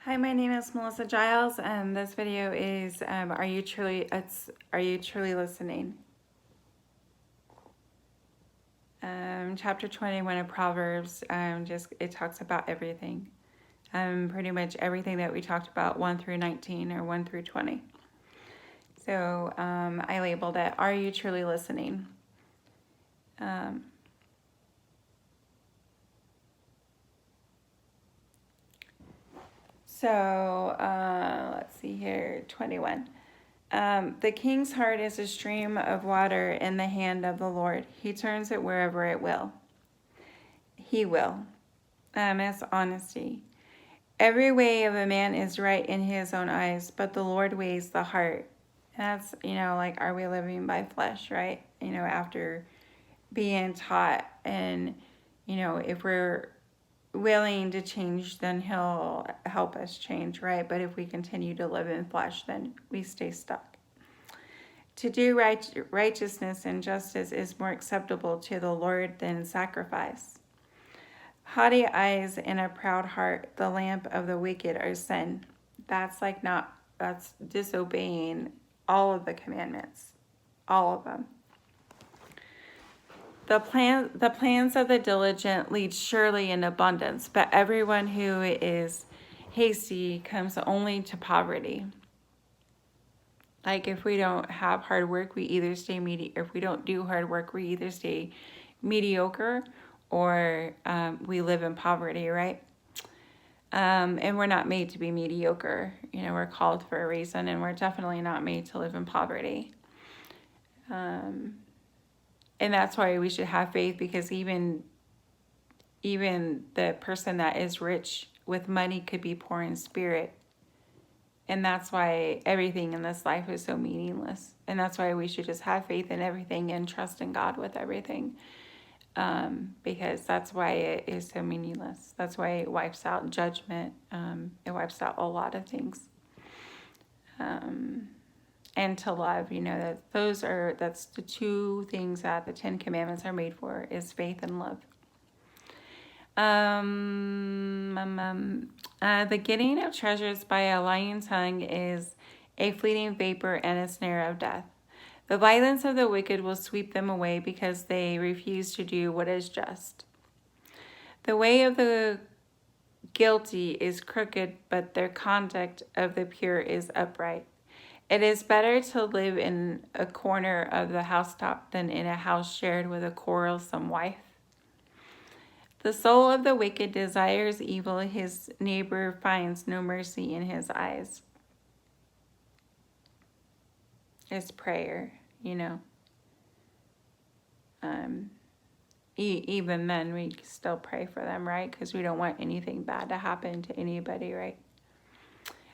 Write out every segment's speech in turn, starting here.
Hi, my name is Melissa Giles, and this video is are you truly listening? Chapter 21 of Proverbs, it talks about everything. Pretty much everything that we talked about, 1 through 19 or 1 through 20. So I labeled it, Are you truly listening? Um, let's see here, 21. The king's heart is a stream of water in the hand of the Lord. He turns it wherever it will. He will. As honesty. Every way of a man is right in his own eyes, but the Lord weighs the heart. That's, like, are we living by flesh, right? After being taught, and, if we're willing to change, then He'll help us change, right? But if we continue to live in flesh, then we stay stuck. To do righteousness and justice is more acceptable to the Lord than sacrifice. Haughty eyes and a proud heart, the lamp of the wicked are sin. That's disobeying all of the commandments, all of them. The plans of the diligent lead surely in abundance, but everyone who is hasty comes only to poverty. Like, if we don't have hard work, we either stay if we don't do hard work, we either stay mediocre or we live in poverty, right? And we're not made to be mediocre. We're called for a reason, and we're definitely not made to live in poverty. And that's why we should have faith, because even the person that is rich with money could be poor in spirit. And that's why everything in this life is so meaningless. And that's why we should just have faith in everything and trust in God with everything. Because that's why it is so meaningless. That's why it wipes out judgment. It wipes out a lot of things. And to love, that's the two things that the 10 Commandments are made for, is faith and love. The getting of treasures by a lying tongue is a fleeting vapor and a snare of death. The violence of the wicked will sweep them away because they refuse to do what is just. The way of the guilty is crooked, but their conduct of the pure is upright. It is better to live in a corner of the housetop than in a house shared with a quarrelsome wife. The soul of the wicked desires evil. His neighbor finds no mercy in his eyes. It's prayer, Even then, we still pray for them, right? Because we don't want anything bad to happen to anybody, right?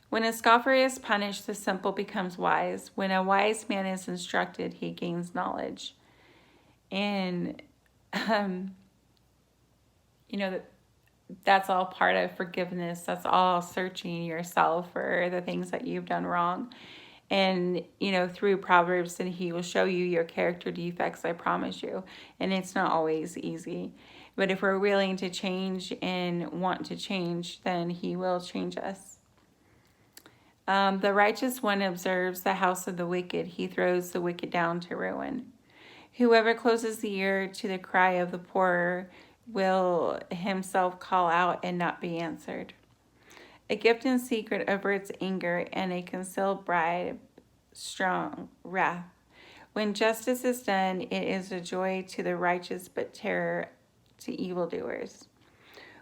When a scoffer is punished, the simple becomes wise. When a wise man is instructed, he gains knowledge. And, that's all part of forgiveness. That's all searching yourself for the things that you've done wrong. And, through Proverbs, and He will show you your character defects, I promise you. And it's not always easy. But if we're willing to change and want to change, then He will change us. The righteous one observes the house of the wicked. He throws the wicked down to ruin. Whoever closes the ear to the cry of the poor will himself call out and not be answered. A gift in secret averts anger, and a concealed bribe strong wrath. When justice is done, it is a joy to the righteous, but terror to evildoers.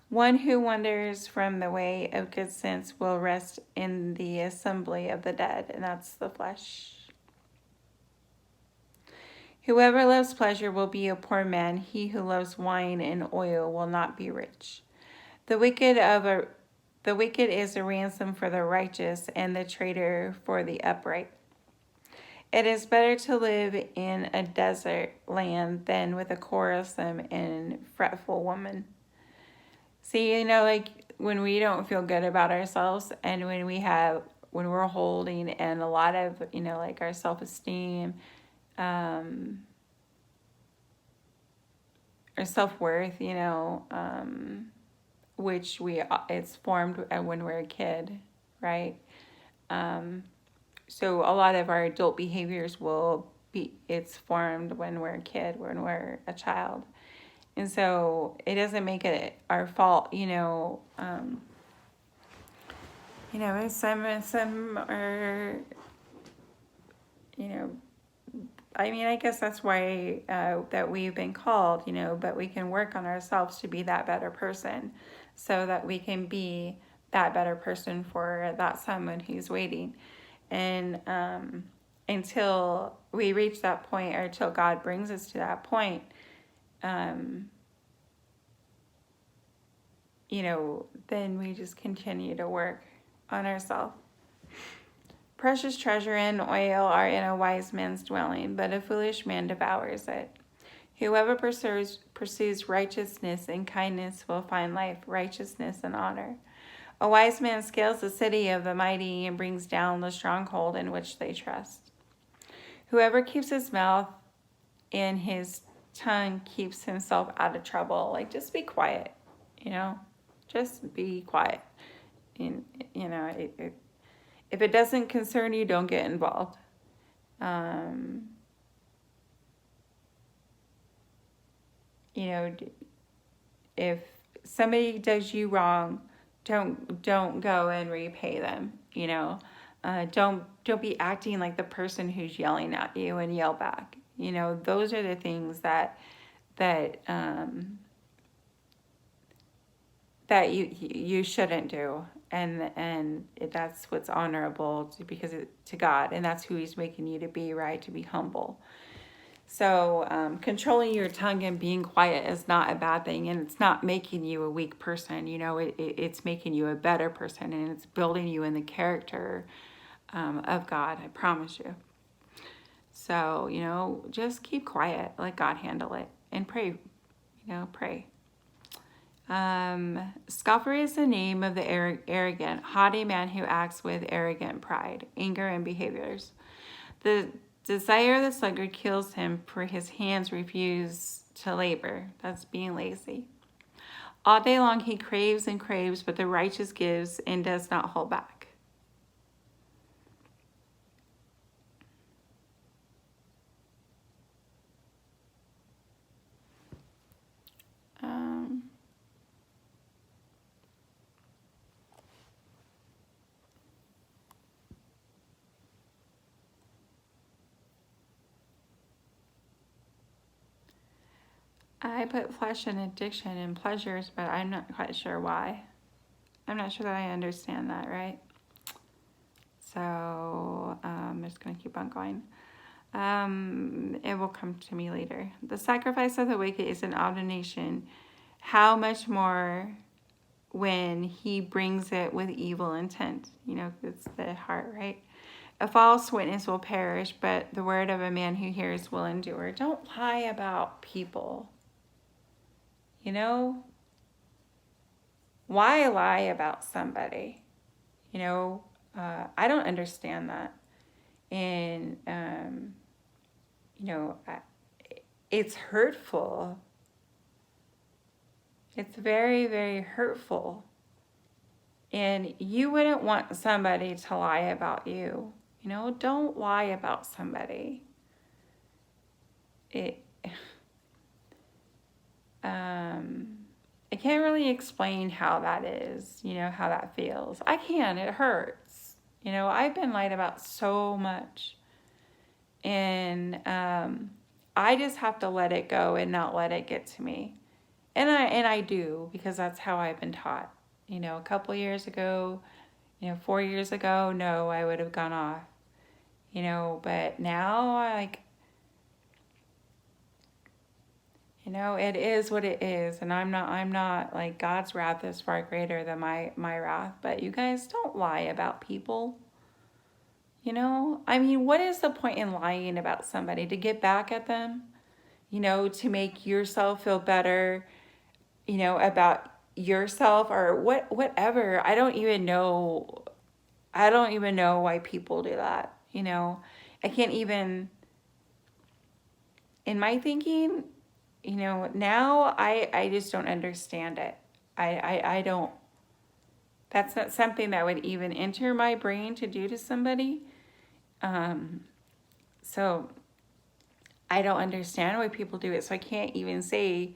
One who wanders from the way of good sense will rest in the assembly of the dead, and that's the flesh. Whoever loves pleasure will be a poor man. He who loves wine and oil will not be rich. The wicked is a ransom for the righteous, and the traitor for the upright. It is better to live in a desert land than with a quarrelsome and fretful woman. See, like, when we don't feel good about ourselves, and when we're holding in a lot of, like, our self-esteem, our self-worth, which it's formed when we're a kid, right? So a lot of our adult behaviors it's formed when we're a kid, when we're a child. And so it doesn't make it our fault, some are, you know, I mean, I guess that's why that we've been called, but we can work on ourselves to be that better person so that we can be that better person for that someone who's waiting. And until we reach that point, or until God brings us to that point, um, then we just continue to work on ourselves. Precious treasure and oil are in a wise man's dwelling, but a foolish man devours it. Whoever pursues righteousness and kindness will find life, righteousness, and honor. A wise man scales the city of the mighty and brings down the stronghold in which they trust. Whoever keeps his mouth and his tongue keeps himself out of trouble. Like, just be quiet, just be quiet. And, if it doesn't concern you, don't get involved. If somebody does you wrong, don't go and repay them. Don't be acting like the person who's yelling at you and yell back. Those are the things that you shouldn't do, and that's what's honorable to God, and that's who He's making you to be, right? To be humble. So controlling your tongue and being quiet is not a bad thing, and it's not making you a weak person. It's making you a better person, and it's building you in the character of God. I promise you. So just keep quiet, let God handle it, and pray. Pray. Scoffer is the name of the arrogant, haughty man who acts with arrogant pride, anger, and behaviors. The desire of the sluggard kills him, for his hands refuse to labor. That's being lazy. All day long he craves and craves, but the righteous gives and does not hold back. I put flesh and addiction and pleasures, but I'm not quite sure why. I'm not sure that I understand that, right? So I'm just going to keep on going. It will come to me later. The sacrifice of the wicked is an abomination. How much more when he brings it with evil intent? It's the heart, right? A false witness will perish, but the word of a man who hears will endure. Don't lie about people. Why lie about somebody? I don't understand that. And, it's hurtful. It's very, very hurtful. And you wouldn't want somebody to lie about you. Don't lie about somebody. I can't really explain how that is, how that feels. I can, it hurts. I've been lied about so much. And I just have to let it go and not let it get to me. And I do, because that's how I've been taught. A couple years ago, 4 years ago, no, I would have gone off. But now, it is what it is, and I'm not like, God's wrath is far greater than my wrath. But you guys, don't lie about people. I mean, what is the point in lying about somebody? To get back at them? To make yourself feel better, about yourself, or whatever. I don't even know why people do that. I can't even, in my thinking, now I just don't understand it. I don't, that's not something that would even enter my brain to do to somebody. So I don't understand why people do it. So I can't even say,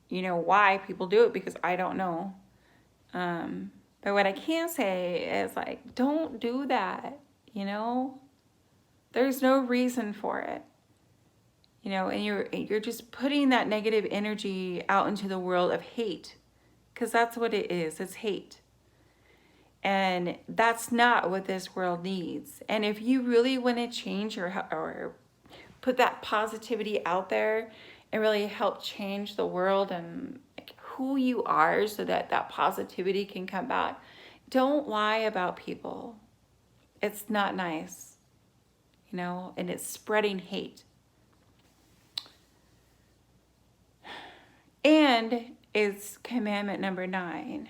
why people do it because I don't know. But what I can say is like, don't do that, There's no reason for it. And you're just putting that negative energy out into the world of hate, because that's what it is. It's hate. And that's not what this world needs. And if you really want to change or put that positivity out there and really help change the world and who you are so that that positivity can come back, don't lie about people. It's not nice, and it's spreading hate. And it's commandment number 9,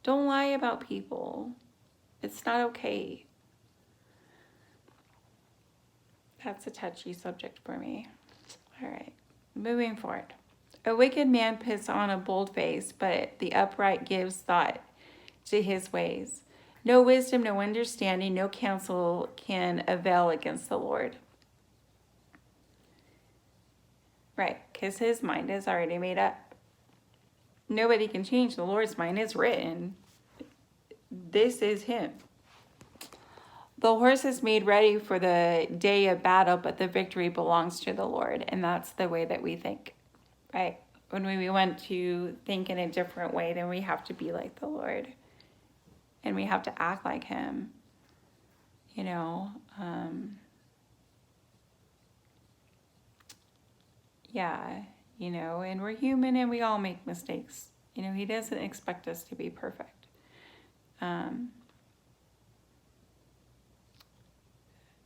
don't lie about people. It's not okay. That's a touchy subject for me. All right, moving forward. A wicked man puts on a bold face, but the upright gives thought to his ways. No wisdom, no understanding, no counsel can avail against the Lord. Right, because his mind is already made up. Nobody can change the Lord's mind. It's written. This is him. The horse is made ready for the day of battle, but the victory belongs to the Lord. And that's the way that we think, right? When we want to think in a different way, then we have to be like the Lord. And we have to act like him, yeah, and we're human and we all make mistakes. He doesn't expect us to be perfect.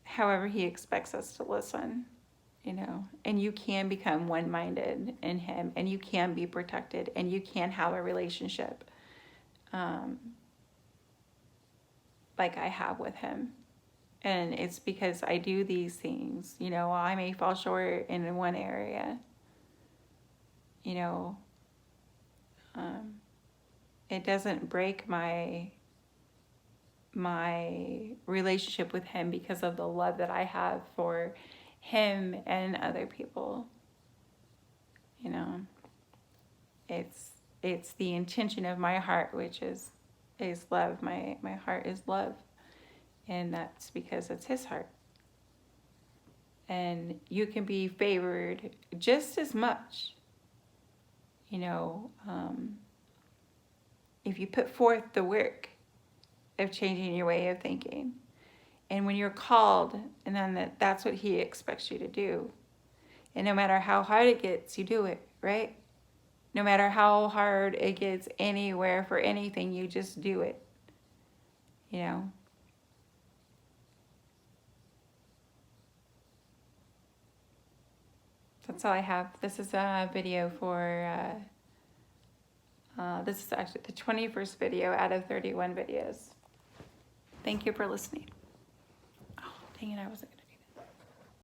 However, he expects us to listen, and you can become one-minded in him, and you can be protected, and you can have a relationship like I have with him. And it's because I do these things. I may fall short in one area. It doesn't break my relationship with him because of the love that I have for him and other people. It's the intention of my heart, which is love. My heart is love. And that's because it's his heart. And you can be favored just as much, if you put forth the work of changing your way of thinking. And when you're called, and then that's what he expects you to do. And no matter how hard it gets, you do it, right? No matter how hard it gets anywhere for anything, you just do it, That's all I have. This is a video for, this is actually the 21st video out of 31 videos. Thank you for listening. Oh, dang it, I was